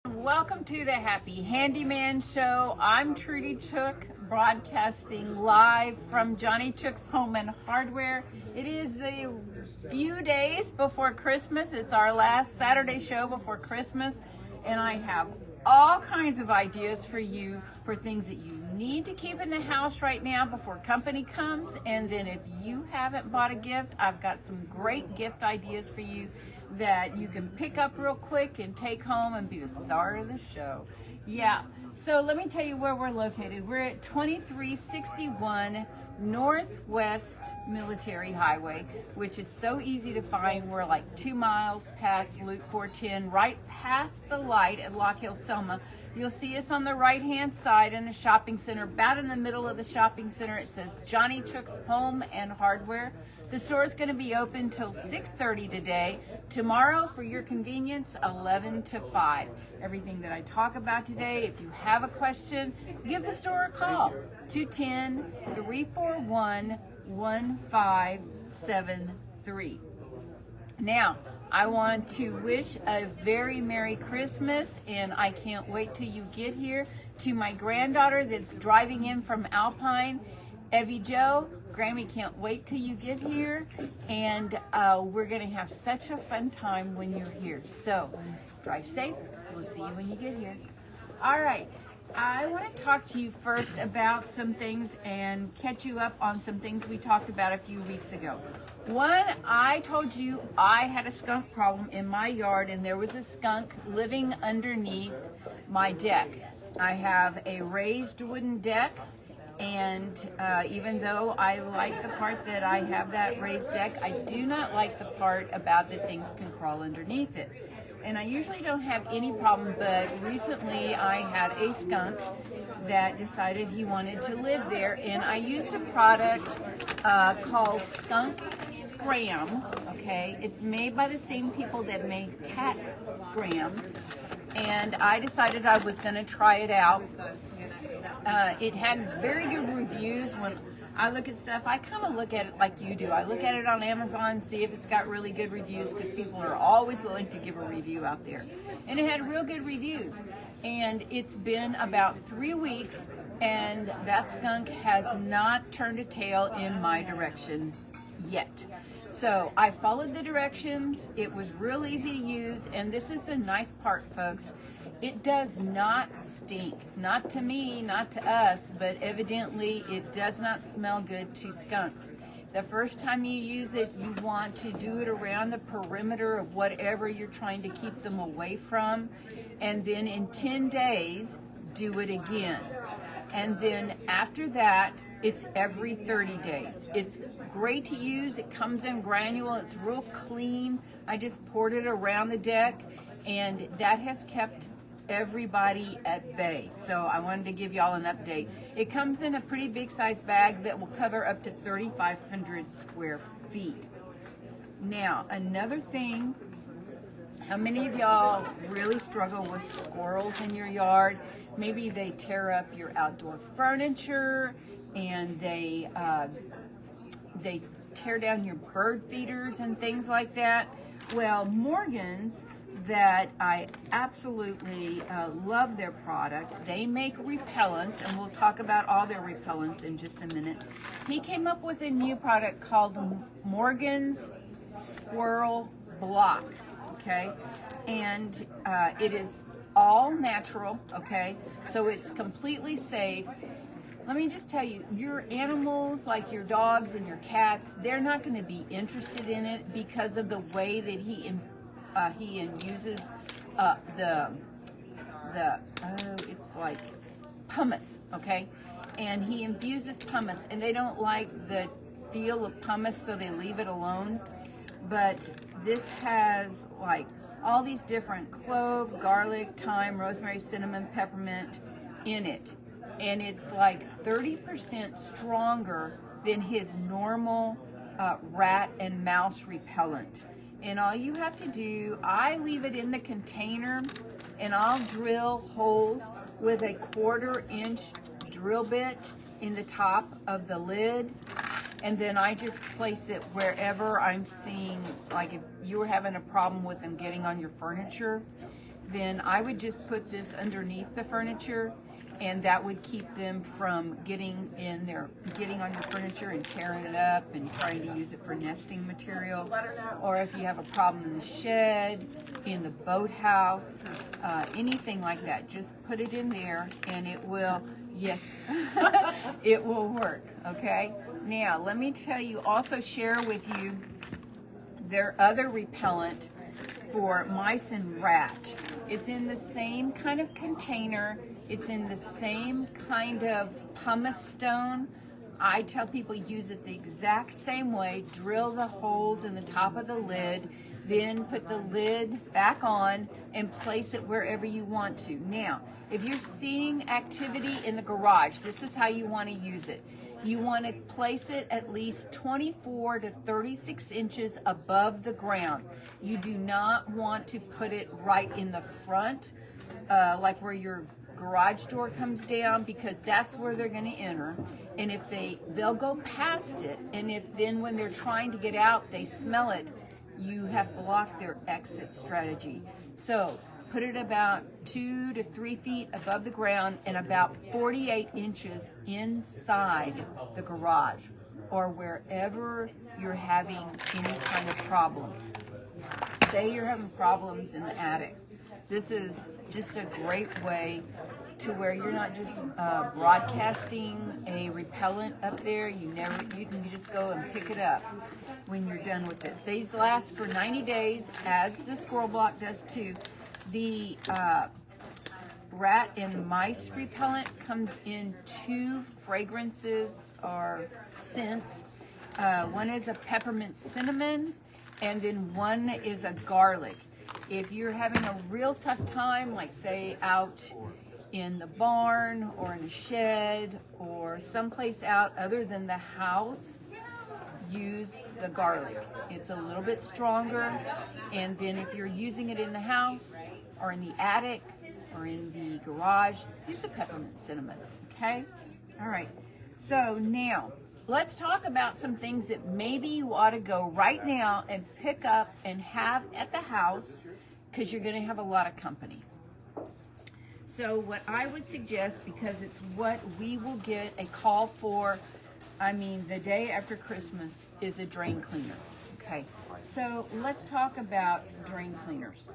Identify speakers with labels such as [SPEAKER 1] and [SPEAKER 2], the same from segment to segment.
[SPEAKER 1] Welcome to the Happy Handyman Show. I'm Trudy Chook, broadcasting live from Johnny Chook's Home and Hardware. It is a few days before Christmas. It's our last Saturday show before Christmas, and I have all kinds of ideas for you for things that you need to keep in the house right now before company comes. And then if you haven't bought a gift, I've got some great gift ideas for you that you can pick up real quick and take home and be the star of the show. Yeah, so let me tell you where we're located. We're at 2361 Northwest Military Highway, which is so easy to find. We're like 2 miles past Loop 410, right past the light at Lock Hill, Selma. You'll see us on the right-hand side in the shopping center. About in the middle of the shopping center, it says Johnny Chook's Home and Hardware. The store is going to be open till 6:30 today. Tomorrow, for your convenience, 11 to 5. Everything that I talk about today, if you have a question, give the store a call. 210-341-1573. Now, I want to wish a very Merry Christmas, and I can't wait till you get here. To my granddaughter that's driving in from Alpine, Evie Joe, Grammy, can't wait till you get here, and we're going to have such a fun time when you're here. So, drive safe. We'll see you when you get here. All right. I want to talk to you first about some things and catch you up on some things we talked about a few weeks ago. One, I told you I had a skunk problem in my yard, and there was a skunk living underneath my deck. I have a raised wooden deck, and even though I like the part that I have that raised deck, I do not like the part about that things can crawl underneath it. And I usually don't have any problem, but recently I had a skunk that decided he wanted to live there, and I used a product called Skunk Scram, okay? It's made by the same people that make Cat Scram, and I decided I was going to try it out. It had very good reviews. When I look at stuff, I kind of look at it like you do. I look at it on Amazon, see if it's got really good reviews, because people are always willing to give a review out there. And it had real good reviews. And it's been about 3 weeks, and that skunk has not turned a tail in my direction yet. So I followed the directions. It was real easy to use, and this is the nice part, folks. It does not stink. Not to me, not to us, but evidently it does not smell good to skunks. The first time you use it, you want to do it around the perimeter of whatever you're trying to keep them away from. And then in 10 days, do it again. And then after that, it's every 30 days. It's great to use. It comes in granule. It's real clean. I just poured it around the deck, and that has kept everybody at bay. So I wanted to give y'all an update. It comes in a pretty big size bag that will cover up to 3,500 square feet. Now, another thing, how many of y'all really struggle with squirrels in your yard? Maybe they tear up your outdoor furniture, and they tear down your bird feeders and things like that. Well, Morgan's, that I absolutely love their product. They make repellents, and we'll talk about all their repellents in just a minute. He came up with a new product called Morgan's Squirrel Block, okay? And it is all natural, okay? So it's completely safe. Let me just tell you, your animals, like your dogs and your cats, they're not going to be interested in it because of the way that he infuses it's like pumice, okay? And he infuses pumice, and they don't like the feel of pumice, so they leave it alone. But this has like all these different clove, garlic, thyme, rosemary, cinnamon, peppermint in it. And it's like 30% stronger than his normal rat and mouse repellent. And all you have to do, I leave it in the container, and I'll drill holes with a 1/4-inch drill bit in the top of the lid, and then I just place it wherever I'm seeing, like if you were having a problem with them getting on your furniture, then I would just put this underneath the furniture, and that would keep them from getting on your furniture and tearing it up and trying to use it for nesting material. Or if you have a problem in the shed, in the boathouse, anything like that, just put it in there and it will, yes, it will work, okay? Now, let me tell you, also share with you their other repellent for mice and rat. It's in the same kind of container. It's in the same kind of pumice stone. I tell people use it the exact same way. Drill the holes in the top of the lid, then put the lid back on and place it wherever you want to. Now, if you're seeing activity in the garage, this is how you want to use it. You want to place it at least 24 to 36 inches above the ground. You do not want to put it right in the front, like where your garage door comes down, because that's where they're going to enter. And if they'll go past it, and if then when they're trying to get out, they smell it, you have blocked their exit strategy. So put it about 2 to 3 feet above the ground and about 48 inches inside the garage or wherever you're having any kind of problem. Say you're having problems in the attic. This is just a great way to where you're not just broadcasting a repellent up there. You can just go and pick it up when you're done with it. These last for 90 days, as the squirrel block does too. The rat and mice repellent comes in 2 fragrances or scents. One is a peppermint cinnamon, and then one is a garlic. If you're having a real tough time, like say out in the barn or in a shed or someplace out other than the house, use the garlic. It's a little bit stronger. And then if you're using it in the house or in the attic or in the garage, use the peppermint cinnamon, okay? All right, so now let's talk about some things that maybe you ought to go right now and pick up and have at the house, because you're gonna have a lot of company. So what I would suggest, because it's what we will get a call for, the day after Christmas, is a drain cleaner. Okay, so let's talk about drain cleaners.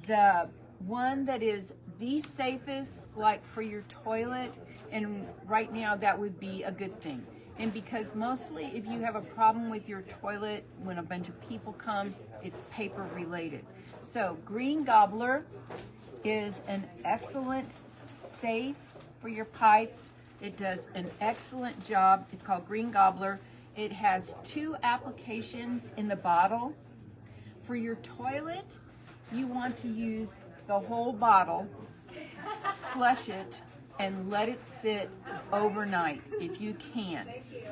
[SPEAKER 1] The one that is the safest, like for your toilet, and right now that would be a good thing. And because mostly if you have a problem with your toilet, when a bunch of people come, it's paper related. So Green Gobbler is an excellent safe for your pipes. It does an excellent job. It's called Green Gobbler. It has 2 applications in the bottle. For your toilet, you want to use the whole bottle, flush it, and let it sit overnight if you can.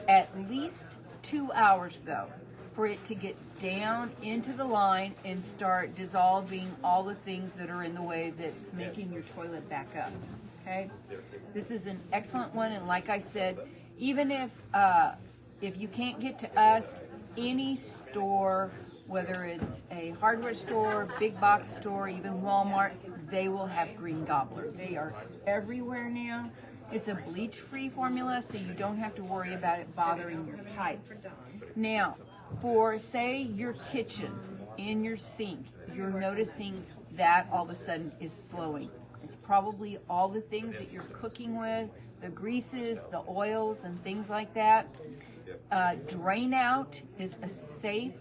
[SPEAKER 1] At least 2 hours though, for it to get down into the line and start dissolving all the things that are in the way that's making your toilet back up. Okay, this is an excellent one, and like I said, even if you can't get to us, any store, whether it's a hardware store, big box store, even Walmart, they will have Green Gobbler. They are everywhere now. It's a bleach-free formula, so you don't have to worry about it bothering your pipes. Now, for say your kitchen, in your sink, you're noticing that all of a sudden is slowing. It's probably all the things that you're cooking with, the greases, the oils, and things like that. Drain Out is a safe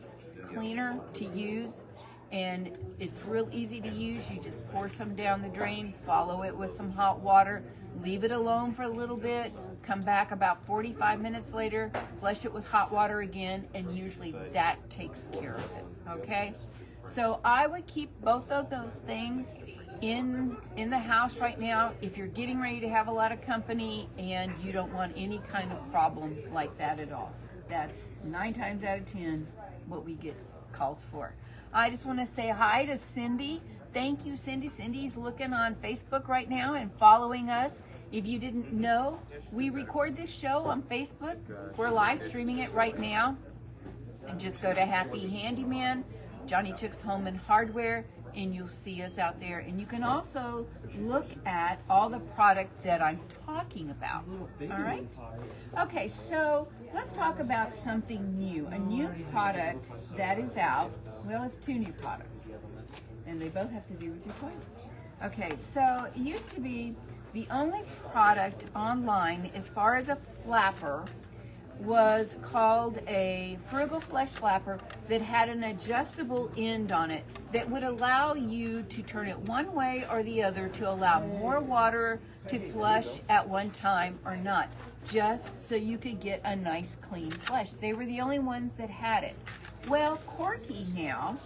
[SPEAKER 1] cleaner to use, and it's real easy to use. You just pour some down the drain, follow it with some hot water, leave it alone for a little bit, come back about 45 minutes later, flush it with hot water again, and usually that takes care of it, okay? So I would keep both of those things in the house right now if you're getting ready to have a lot of company and you don't want any kind of problem like that at all. That's 9 times out of 10 what we get calls for. I just want to say hi to Cindy. Thank you, Cindy. Cindy's looking on Facebook right now and following us. If you didn't know, we record this show on Facebook. We're live streaming it right now. And just go to Happy Handyman, Johnny Chick's Home and Hardware. and you'll see us out there. And you can also look at all the product that I'm talking about. All right? Okay, so let's talk about something new. A new product that is out. Well, it's two new products, and they both have to do with your toilet. Okay, so it used to be the only product online as far as a flapper was called a Frugal Flush flapper that had an adjustable end on it that would allow you to turn it one way or the other to allow more water to flush at one time or not, just so you could get a nice clean flush. They were the only ones that had it. Well, Corky now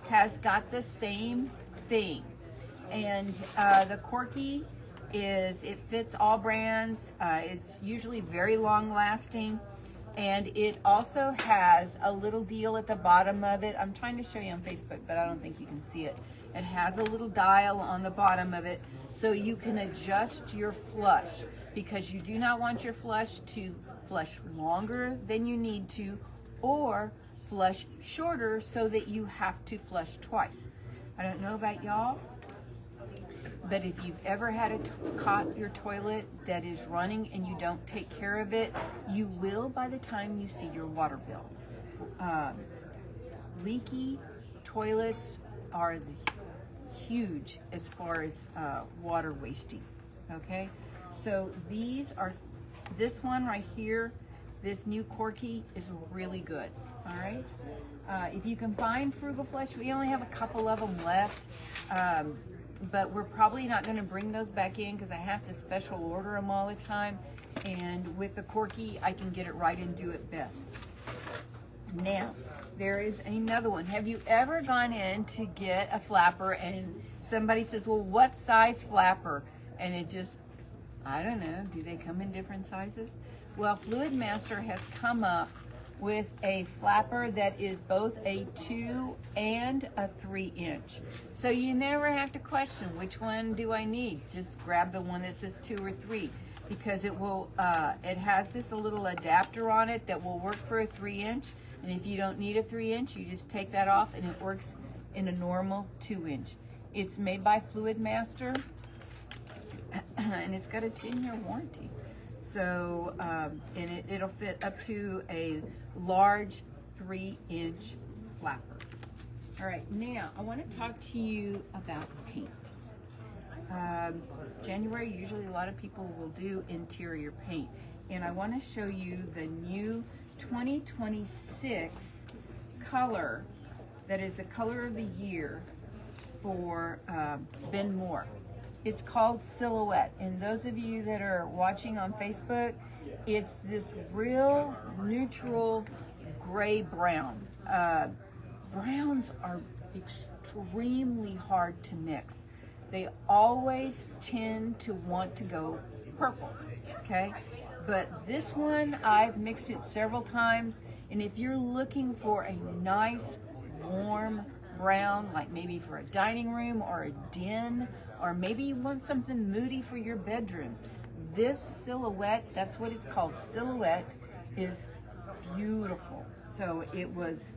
[SPEAKER 1] has got the same thing, and the Corky it fits all brands. It's usually very long lasting, and it also has a little deal at the bottom of it. I'm trying to show you on Facebook, but I don't think you can see it. It has a little dial on the bottom of it, so you can adjust your flush, because you do not want your flush to flush longer than you need to, or flush shorter so that you have to flush twice. I don't know about y'all, but if you've ever had caught your toilet that is running and you don't take care of it, you will by the time you see your water bill. Leaky toilets are huge as far as water wasting. Okay, so this one right here, this new Corky is really good. All right, if you can find Frugal Flush, we only have a couple of them left. But we're probably not going to bring those back in because I have to special order them all the time. And with the Corky, I can get it right and do it best. Now, there is another one. Have you ever gone in to get a flapper and somebody says, well, what size flapper? And it just, I don't know, do they come in different sizes? Well, Fluid Master has come up with a flapper that is both a 2 and a 3 inch. So you never have to question which one do I need. Just grab the one that says 2 or 3, because it will, it has this little adapter on it that will work for a 3 inch. And if you don't need a 3 inch, you just take that off and it works in a normal 2 inch. It's made by Fluid Master and it's got a 10-year warranty. So, and it'll fit up to a large 3 inch flapper. All right, now I want to talk to you about paint. January, usually a lot of people will do interior paint, and I want to show you the new 2026 color that is the color of the year for Ben Moore. It's called Silhouette, and those of you that are watching on Facebook, it's this real neutral gray brown. Browns are extremely hard to mix. They always tend to want to go purple, okay? But this one, I've mixed it several times, and if you're looking for a nice, warm brown, like maybe for a dining room or a den, or maybe you want something moody for your bedroom, this Silhouette, that's what it's called, Silhouette, is beautiful. So it was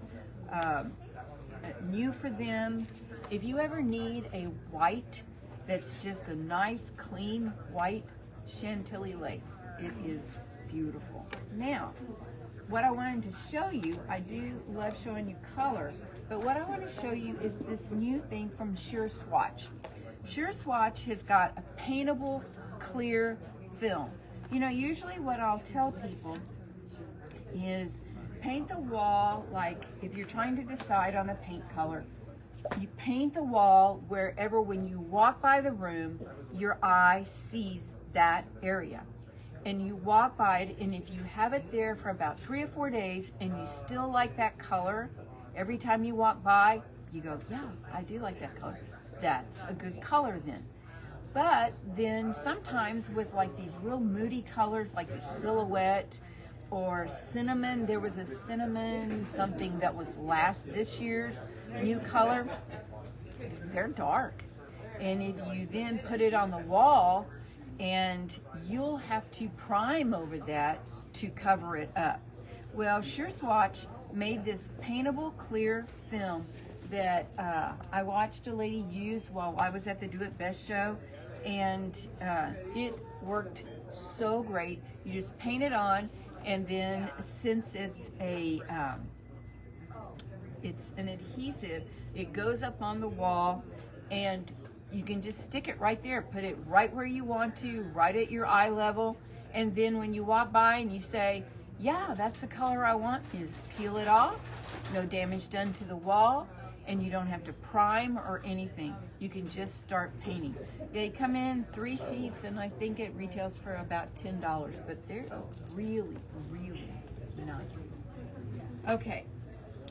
[SPEAKER 1] new for them. If you ever need a white that's just a nice, clean white Chantilly lace, it is beautiful. Now, what I wanted to show you, I do love showing you color, but what I want to show you is this new thing from Sure Swatch. Sure Swatch has got a paintable clear film. You know, usually what I'll tell people is paint the wall, like if you're trying to decide on a paint color, you paint the wall wherever when you walk by the room, your eye sees that area. And you walk by it, and if you have it there for about 3 or 4 days and you still like that color, every time you walk by, you go, yeah, I do like that color. That's a good color then. But then sometimes with like these real moody colors like the Silhouette or cinnamon, there was a cinnamon something that was this year's new color, they're dark. And if you then put it on the wall, and you'll have to prime over that to cover it up. Well, Sure Swatch made this paintable clear film that I watched a lady use while I was at the Do It Best show, and it worked so great. You just paint it on, and then since it's an adhesive, it goes up on the wall, and you can just stick it right there, put it right where you want to, right at your eye level, and then when you walk by and you say, yeah, that's the color I want, you just peel it off, no damage done to the wall, and you don't have to prime or anything. You can just start painting. They come in 3 sheets, and I think it retails for about $10, but they're really, really nice. Okay,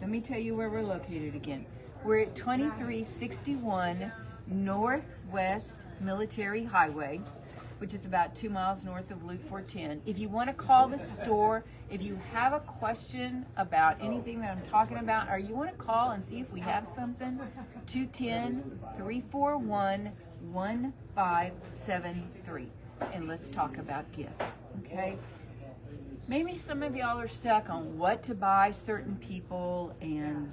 [SPEAKER 1] let me tell you where we're located again. We're at 2361 Northwest Military Highway, which is about 2 miles north of Loop 410. If you want to call the store, if you have a question about anything that I'm talking about, or you want to call and see if we have something, 210-341-1573. And let's talk about gifts, okay? Maybe some of y'all are stuck on what to buy certain people, and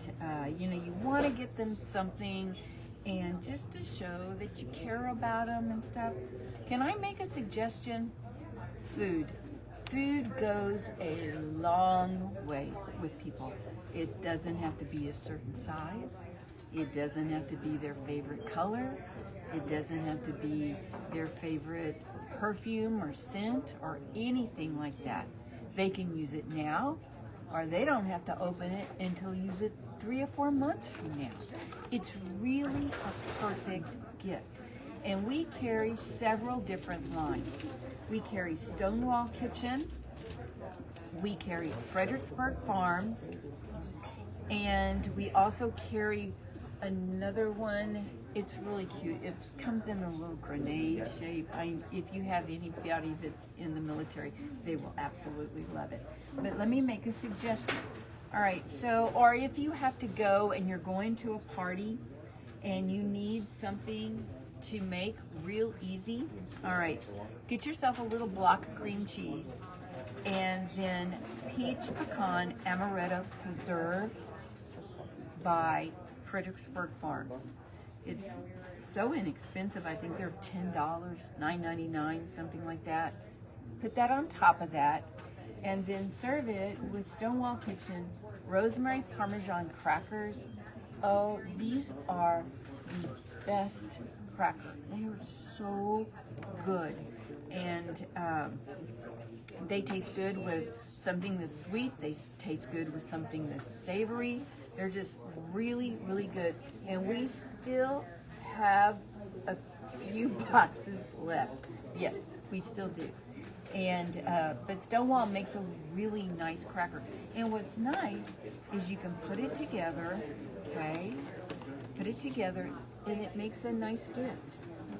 [SPEAKER 1] you know, you want to get them something, and just to show that you care about them and stuff. Can I make a suggestion? Food. Food goes a long way with people. It doesn't have to be a certain size. It doesn't have to be their favorite color. It doesn't have to be their favorite perfume or scent or anything like that. They can use it now, or they don't have to open it until use it 3 or 4 months from now. It's really a perfect gift. And we carry several different lines. We carry Stonewall Kitchen, we carry Fredericksburg Farms, and we also carry another one. It's really cute. It comes in a little grenade shape. If you have anybody that's in the military, they will absolutely love it. But let me make a suggestion. All right, so, or if you have to go and you're going to a party and you need something to make real easy, all right, get yourself a little block of cream cheese, and then peach pecan amaretto preserves by Fredericksburg Farms. It's so inexpensive. I think they're $10, $9.99, something like that. Put that on top of that, and then serve it with Stonewall Kitchen rosemary Parmesan crackers. Oh, these are the best crackers. They are so good, and they taste good with something that's sweet. They taste good with something that's savory. They're just really, really good. And we still have a few boxes left. Yes, we still do. And but Stonewall makes a really nice cracker. And what's nice is you can put it together, okay? Put it together, and it makes a nice gift,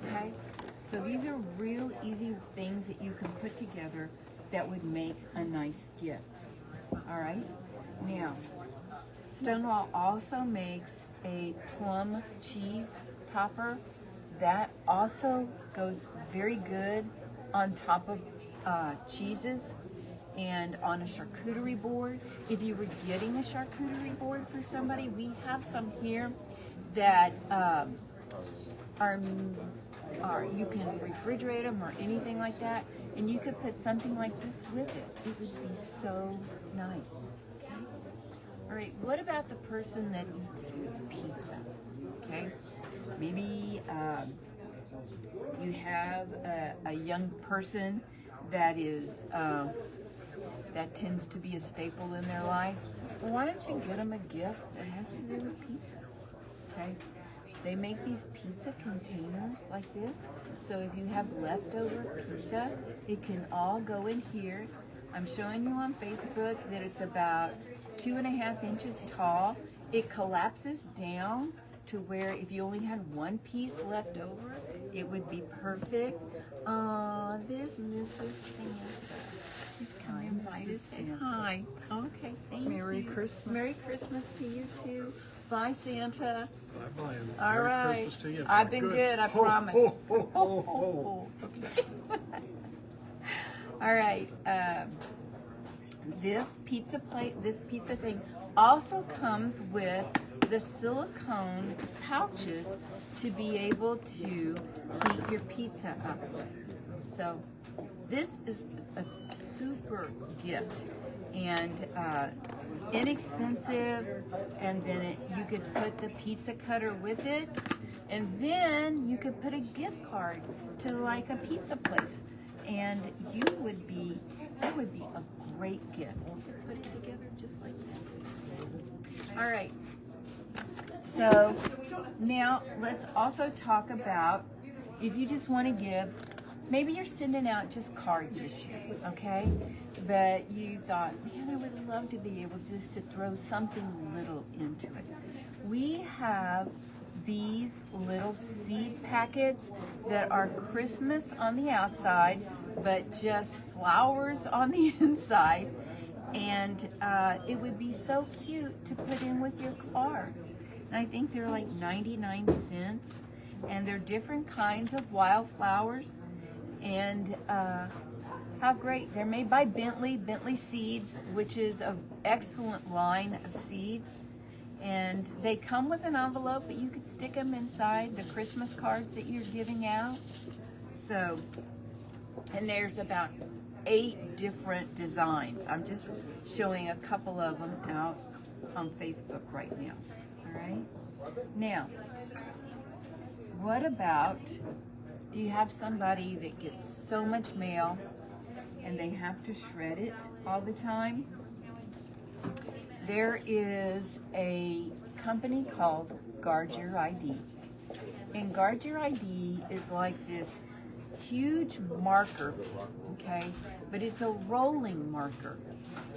[SPEAKER 1] okay? So these are real easy things that you can put together that would make a nice gift. All right? Now, Stonewall also makes a plum cheese topper that also goes very good on top of cheeses and on a charcuterie board. If you were getting a charcuterie board for somebody, we have some here that are you can refrigerate them or anything like that, and you could put something like this with it. It would be so nice. Okay. All right. What about the person that eats pizza? Okay. Maybe you have a young person that is that tends to be a staple in their life. Well, why don't you get them a gift that has to do with pizza? Okay. They make these pizza containers like this, so if you have leftover pizza, it can all go in here. I'm showing you on Facebook that it's about 2.5 inches tall. It collapses down to where if you only had one piece left over, it would be perfect. This Mrs. Santa. She's coming by to say hi. Okay, thank you.
[SPEAKER 2] Merry Christmas.
[SPEAKER 1] Merry Christmas to you too. Bye, Santa.
[SPEAKER 2] Bye-bye.
[SPEAKER 1] All
[SPEAKER 2] Merry
[SPEAKER 1] right.
[SPEAKER 2] Christmas to you.
[SPEAKER 1] I've been good, I promise.
[SPEAKER 2] Ho, ho, ho, ho.
[SPEAKER 1] Okay. All right. This pizza plate, this pizza thing also comes with the silicone pouches to be able to heat your pizza up with. So this is a super gift, and inexpensive, and then you could put the pizza cutter with it, and then you could put a gift card to like a pizza place, and that would be a great gift. You could put it together just like that. All right, so now let's also talk about if you just want to give, maybe you're sending out just cards this year, okay? But you thought, man, I would love to be able just to throw something little into it. We have these little seed packets that are Christmas on the outside, but just flowers on the inside. And it would be so cute to put in with your cards. And I think they're like 99 cents. And they're different kinds of wildflowers. And how great. They're made by Bentley Seeds, which is an excellent line of seeds. And they come with an envelope, but you could stick them inside the Christmas cards that you're giving out. So, and there's about 8 different designs. I'm just showing a couple of them out on Facebook right now. All right. Now, what about, do you have somebody that gets so much mail and they have to shred it all the time? There is a company called Guard Your ID. And Guard Your ID is like this huge marker, okay? But it's a rolling marker.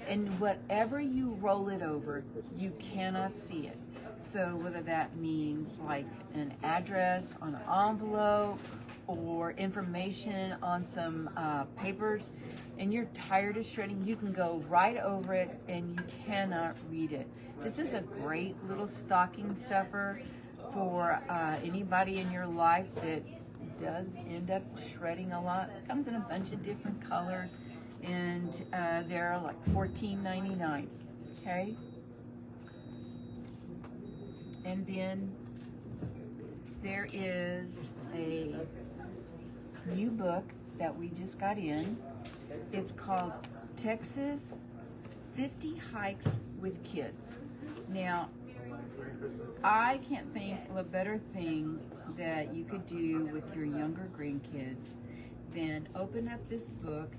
[SPEAKER 1] And whatever you roll it over, you cannot see it. So whether that means like an address on an envelope or information on some papers, and you're tired of shredding, you can go right over it and you cannot read it. This is a great little stocking stuffer for anybody in your life that does end up shredding a lot. It comes in a bunch of different colors, and they're like $14.99, okay? And then there is a new book that we just got in. It's called Texas 50 Hikes with Kids. Now, I can't think of a better thing that you could do with your younger grandkids than open up this book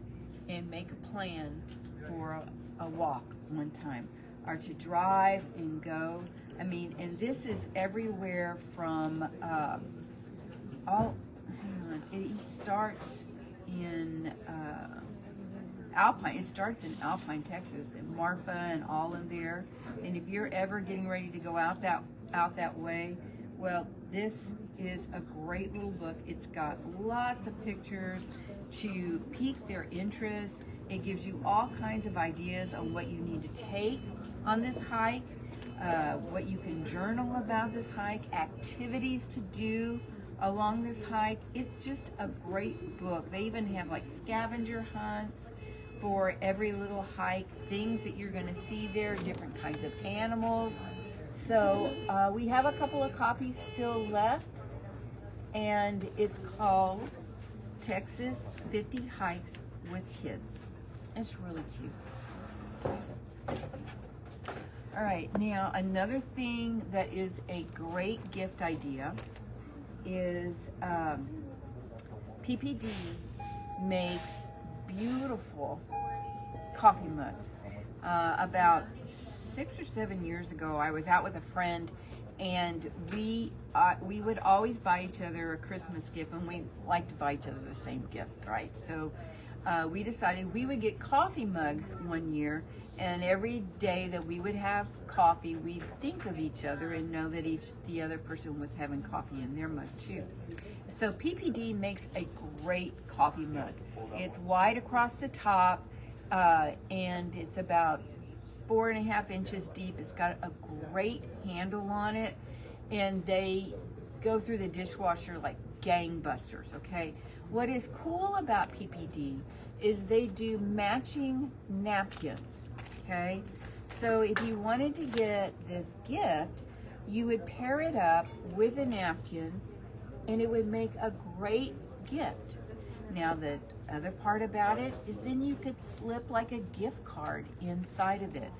[SPEAKER 1] and make a plan for a walk one time, or to drive and go. I mean, and this is everywhere from it starts in Alpine. It starts in Alpine, Texas, and Marfa and all in there. And if you're ever getting ready to go out that way, well, this is a great little book. It's got lots of pictures to pique their interest. It gives you all kinds of ideas on what you need to take on this hike, what you can journal about this hike, activities to do along this hike. It's just a great book. They even have like scavenger hunts for every little hike, things that you're going to see there, different kinds of animals. So we have a couple of copies still left, and it's called Texas 50 Hikes with Kids. It's really cute. All right, now another thing that is a great gift idea is PPD makes beautiful coffee mugs. About 6 or 7 years ago, I was out with a friend, and we would always buy each other a Christmas gift, and we like to buy each other the same gift, right? So we decided we would get coffee mugs one year, and every day that we would have coffee, we'd think of each other and know that the other person was having coffee in their mug too. So PPD makes a great coffee mug. It's wide across the top, and it's about 4.5 inches deep. It's got a great handle on it, and they go through the dishwasher like gangbusters, okay? What is cool about PPD is they do matching napkins, okay? So if you wanted to get this gift You would pair it up with a napkin and it would make a great gift. Now the other part about it is then you could slip like a gift card inside of it,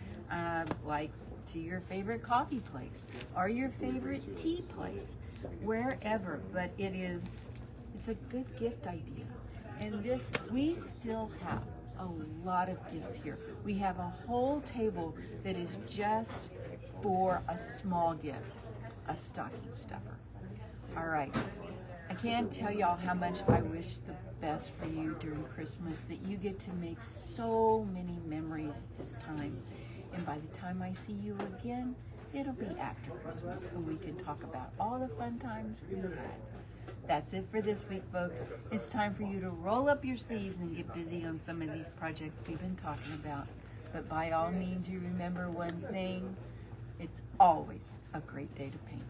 [SPEAKER 1] like to your favorite coffee place or your favorite tea place, wherever. But it's a good gift idea. And this, we still have a lot of gifts here. We have a whole table that is just for a small gift, a stocking stuffer. All right. I can't tell y'all how much I wish the best for you during Christmas, that you get to make so many memories this time. And by the time I see you again, it'll be after Christmas and we can talk about all the fun times we had. That's it for this week, folks. It's time for you to roll up your sleeves and get busy on some of these projects we've been talking about. But by all means, you remember one thing, it's always a great day to paint.